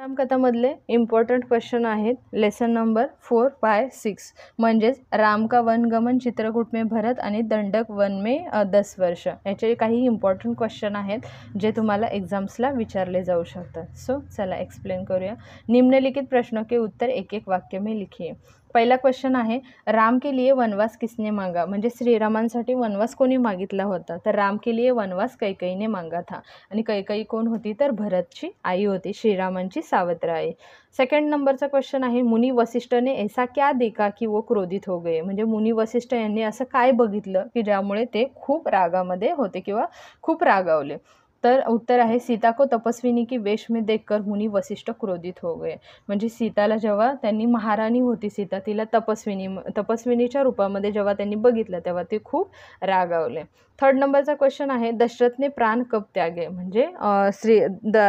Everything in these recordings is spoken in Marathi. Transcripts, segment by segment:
रामकथामधले इम्पॉर्टंट क्वेश्चन आहेत लेसन नंबर 4, 5, 6 म्हणजेच राम का वनगमन चित्रकूट में भरत आणि दंडक वन में 10 वर्ष याचे काही इम्पॉर्टंट क्वेश्चन आहेत जे तुम्हाला एग्जाम्सला विचारले जाऊ शकतात। सो चला एक्सप्लेन करूया। निम्नलिखित प्रश्नों के उत्तर एक एक वाक्य में लिखिए। पहिला क्वेश्चन आहे राम के लिए वनवास किसने मांगा, म्हणजे श्रीरामांसाठी वनवास कोणी मागितला होता, तर राम के लिए वनवास कैकेयीने मांगा था आणि कैकेयी कोण होती, तर भरतची आई होती, श्रीरामांची सावत्र आई। सेकंड नंबरचा क्वेश्चन आहे मुनी वशिष्ठ ने ऐसा क्या देखा की वो क्रोधित हो गए, म्हणजे मुनी वशिष्ठ यांनी असं काय बघितलं की ज्यामुळे ते खूप रागामध्ये होते किंवा खूप रागावले। तर उत्तर आहे सीता को तपस्विनी की वेश में देखकर मुनी वशिष्ठ क्रोधित हो गए, म्हणजे सीताला जेव्हा त्यांनी महाराणी होती सीता तिला तपस्विनीच्या रूपामध्ये जेव्हा त्यांनी बघितलं तेव्हा ते खूप रागावले। थर्ड नंबरचा क्वेश्चन आहे दशरथने प्राण कब त्यागे, म्हणजे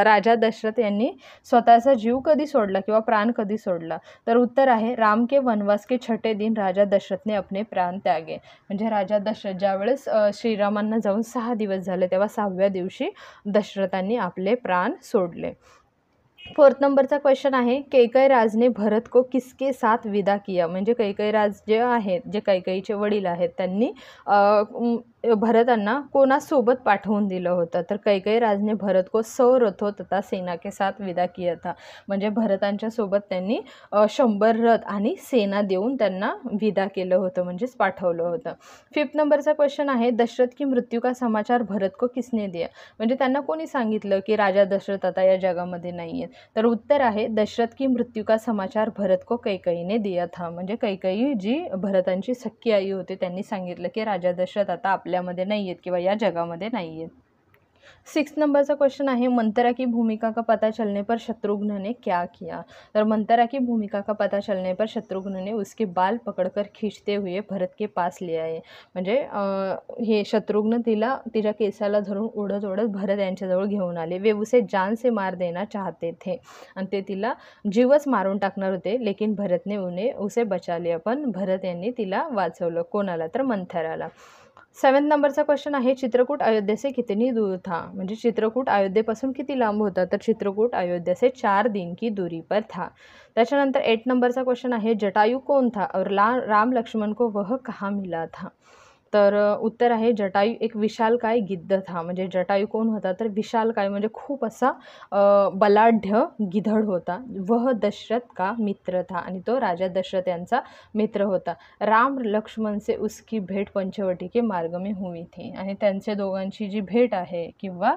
राजा दशरथ यांनी स्वतःचा जीव कधी सोडला किंवा प्राण कधी सोडला, तर उत्तर आहे राम के वनवास के छठे दिन राजा दशरथ ने अपने प्राण त्यागे, म्हणजे राजा दशरथ ज्यावेळेस श्रीरामांना जाऊन 6 दिवस झाले तेव्हा 6व्या दिवशी दशरथांनी आपले प्राण सोडले। फोर्थ नंबरचा क्वेश्चन आहे कैकेयी राज ने भरत को किसके साथ विदा किया, म्हणजे कैकेयी राज जे आहेत जे कैकेयीचे वडील आहेत त्यांनी भरतांना कोणासोबत पाठवून दिलं होतं, तर कैकेयी राजने भरत को 100 रथों तथा सेना के साथ विदा किया था, म्हणजे भरतांच्या सोबत त्यांनी 100 रथ आणि सेना देऊन त्यांना विदा केलं होतं म्हणजेच पाठवलं होतं। फिफ्थ नंबरचा क्वेश्चन आहे दशरथ की मृत्यू का समाचार भरत को किसने दिया, म्हणजे त्यांना कोणी सांगितलं की राजा दशरथ आता या जगामध्ये नाही आहेत, तर उत्तर आहे दशरथ की मृत्यू का समाचार भरत को कैकेयीने दिया था, म्हणजे कैकेयी जी भरतांची सख्खी आई होती त्यांनी सांगितलं की राजा दशरथ आता आपल्यामध्ये नाही आहेत किंवा या जगामध्ये नाही आहेत। 6 नंबरचा क्वेश्चन आहे मंथरा की भूमिका का पता चलने पर शत्रुघ्न ने क्या किया, तर मंथरा की भूमिका का पता चलने पर शत्रुघ्न ने उसके बाल पकड़कर खींचते हुए भरत के पास ले आए, म्हणजे हे शत्रुघ्न तिच्या केसाला धरून ओढत ओढत भरत यांच्याजवळ घेऊन आले। वे उसे जान से मार देना चाहते थे, आणि ते तिला जीवच मारून टाकणार होते, लेकिन भरत ने उसे बचा लिया, पण भरत यांनी तिला वाचवलं, कोणाला, तर मंथराला। 7 नंबरचा क्वेश्चन आहे चित्रकूट अयोध्या से कितनी दूर था, म्हणजे चित्रकूट अयोध्येपासून किती लांब होता, तर चित्रकूट अयोध्या से 4 दिन की दूरी पर था। त्याच्यानंतर 8 नंबरचा क्वेश्चन आहे जटायु कौन था और राम लक्ष्मण को वह कहाँ मिला था, तर उत्तर आहे जटायू एक विशालकाय गिद्ध था, म्हणजे जटायू कोण होता, तर विशालकाय म्हणजे खूप असा बलाढ्य गिधड होता। वह दशरथ का मित्र था, आणि तो राजा दशरथ यांचा मित्र होता। राम लक्ष्मण से उसकी भेट पंचवटी के मार्ग में हुई थी, आणि त्यांच्या दोघांची जी भेट आहे किंवा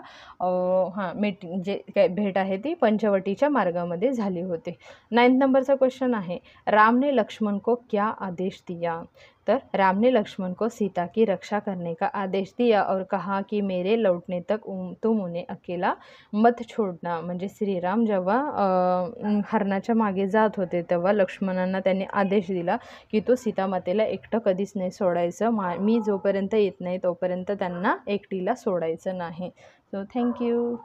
मीटिंग जे काय भेट आहे ती पंचवटीच्या मार्गामध्ये झाली होती। 9 नंबरचा क्वेश्चन आहे राम ने लक्ष्मण को क्या आदेश दिया, तर राम ने लक्ष्मण को सीता की रक्षा करने का आदेश दिया और कहा कि मेरे लौटने तक तुम उन्हें अकेला मत छोड़ना, म्हणजे श्रीराम जेव्हा हरणाच्या मागे जात होते तेव्हा लक्ष्मणांना त्यांनी आदेश दिला की तो सीतामातेला एकटं कधीच नाही सोडायचं, मी जोपर्यंत येत नाही तोपर्यंत त्यांना एकटीला सोडायचं नाही। So thank you.